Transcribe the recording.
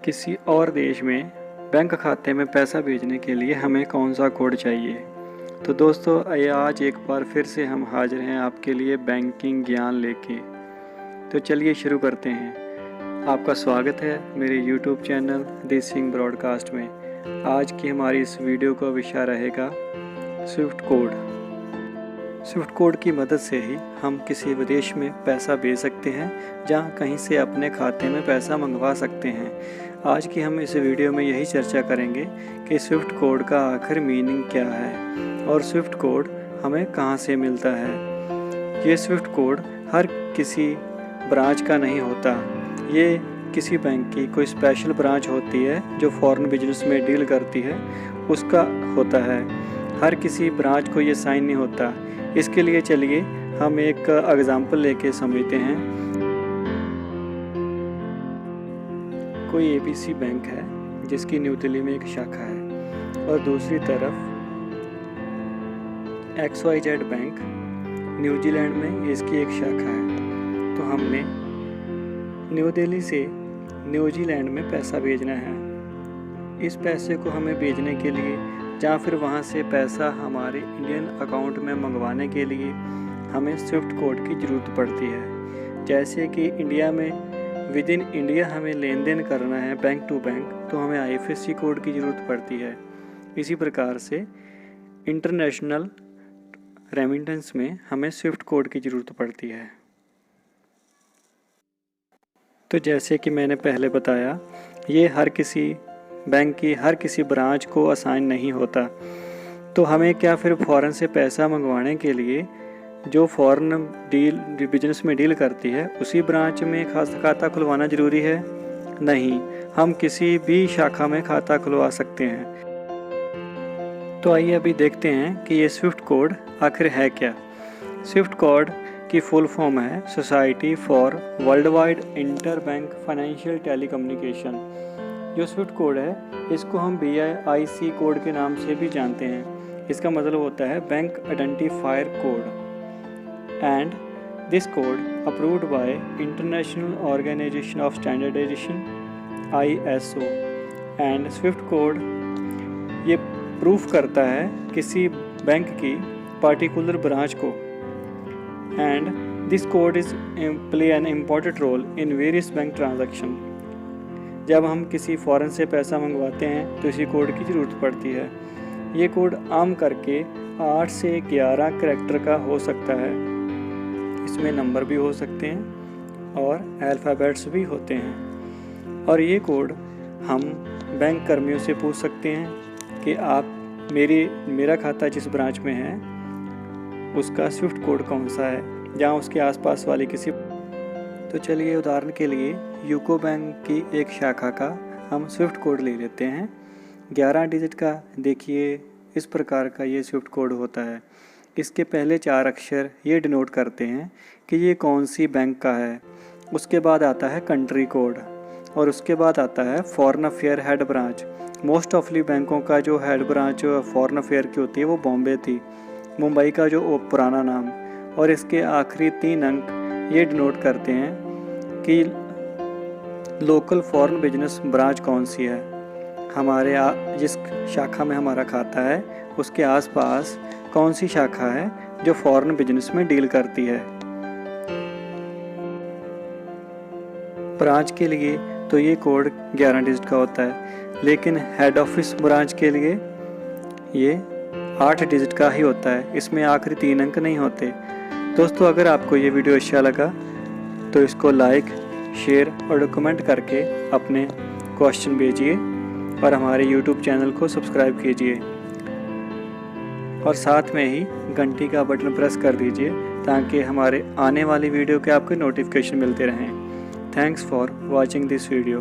किसी और देश में बैंक खाते में पैसा भेजने के लिए हमें कौन सा कोड चाहिए। तो दोस्तों आज एक बार फिर से हम हाजिर हैं आपके लिए बैंकिंग ज्ञान लेके। तो चलिए शुरू करते हैं। आपका स्वागत है मेरे YouTube channel this Singh broadcast में। आज की हमारी इस वीडियो का विषय रहेगा स्विफ्ट कोड। स्विफ्ट कोड की मदद से ही हम किसी विदेश में पैसा भेज सकते हैं, जहां कहीं से अपने खाते में पैसा मंगवा सकते हैं। आज की हम इस वीडियो में यही चर्चा करेंगे कि स्विफ्ट कोड का आखिर मीनिंग क्या है और स्विफ्ट कोड हमें कहां से मिलता है। ये स्विफ्ट कोड हर किसी ब्रांच का नहीं होता, ये किसी बैंक की कोई स्पेशल ब्रांच होती है जो फॉरेन बिजनेस में डील करती है, उसका होता है। हर किसी ब्रांच को ये साइन नहीं होता। इसके लिए चलिए हम एक एग्जांपल लेके समझते हैं। कोई ABC बैंक है जिसकी न्यू दिल्ली में एक शाखा है और दूसरी तरफ XYZ बैंक न्यूजीलैंड में इसकी एक शाखा है। तो हमने न्यू दिल्ली से न्यूजीलैंड में पैसा भेजना है। इस पैसे को हमें भेजने के लिए या फिर वहाँ से पैसा हमारे इंडियन अकाउंट में मंगवाने के लिए हमें स्विफ्ट कोड की ज़रूरत पड़ती है। जैसे कि इंडिया में विद इन इंडिया हमें लेन देन करना है बैंक टू बैंक, तो हमें IFSC कोड की ज़रूरत पड़ती है। इसी प्रकार से इंटरनेशनल रेमिटेंस में हमें स्विफ्ट कोड की ज़रूरत पड़ती है। तो जैसे कि मैंने पहले बताया, ये हर किसी बैंक की हर किसी ब्रांच को असाइन नहीं होता। तो हमें क्या फिर फ़ॉरेन से पैसा मंगवाने के लिए जो फ़ॉरेन बिजनेस में डील करती है उसी ब्रांच में खाता खुलवाना ज़रूरी है? नहीं, हम किसी भी शाखा में खाता खुलवा सकते हैं। तो आइए अभी देखते हैं कि ये स्विफ्ट कोड आखिर है क्या। स्विफ्ट कोड की फुल फॉर्म है society for world wide inter bank financial telecommunication. जो स्विफ्ट कोड है इसको हम BIC कोड के नाम से भी जानते हैं। इसका मतलब होता है bank identifier code and this code approved by International Organization for Standardization ISO and SWIFT code ये प्रूफ करता है किसी बैंक की पार्टिकुलर ब्रांच को and this code is play an important role in various bank transaction. जब हम किसी foreign से पैसा मंगवाते हैं तो इसी कोड की ज़रूरत पड़ती है। ये कोड आम करके 8 से 11 करैक्टर का हो सकता है। इसमें नंबर भी हो सकते हैं और अल्फ़ाबेट्स भी होते हैं। और ये कोड हम बैंक कर्मियों से पूछ सकते हैं कि आप मेरा खाता जिस ब्रांच में है उसका स्विफ्ट कोड कौन सा है, जहाँ उसके आसपास वाले किसी। तो चलिए उदाहरण के लिए यूको बैंक की एक शाखा का हम स्विफ्ट कोड ले लेते हैं। 11 डिजिट का देखिए इस प्रकार का ये स्विफ्ट कोड होता है। इसके पहले 4 अक्षर ये डिनोट करते हैं कि ये कौन सी बैंक का है। उसके बाद आता है कंट्री कोड और उसके बाद आता है foreign affair head branch. Most ऑफली बैंकों का जो हेड ब्रांच फॉरेन अफेयर की होती है वो बॉम्बे थी, मुंबई का जो पुराना नाम। और इसके आखिरी 3 अंक ये डिनोट करते हैं कि लोकल फॉरेन बिजनेस ब्रांच कौन सी है। हमारे जिस शाखा में हमारा खाता है उसके आसपास कौन सी शाखा है जो फॉरेन बिजनेस में डील करती है। ब्रांच के लिए तो ये कोड 11 डिजिट का होता है, लेकिन हेड ऑफिस ब्रांच के लिए ये 8 डिजिट का ही होता है। इसमें आखिरी 3 अंक नहीं होते। दोस्तों अगर आपको ये वीडियो अच्छा लगा तो इसको लाइक, शेयर और कमेंट करके अपने क्वेश्चन भेजिए और हमारे YouTube चैनल को सब्सक्राइब कीजिए और साथ में ही घंटी का बटन प्रेस कर दीजिए ताकि हमारे आने वाली वीडियो के आपको नोटिफिकेशन मिलते रहें। Thanks for watching this video.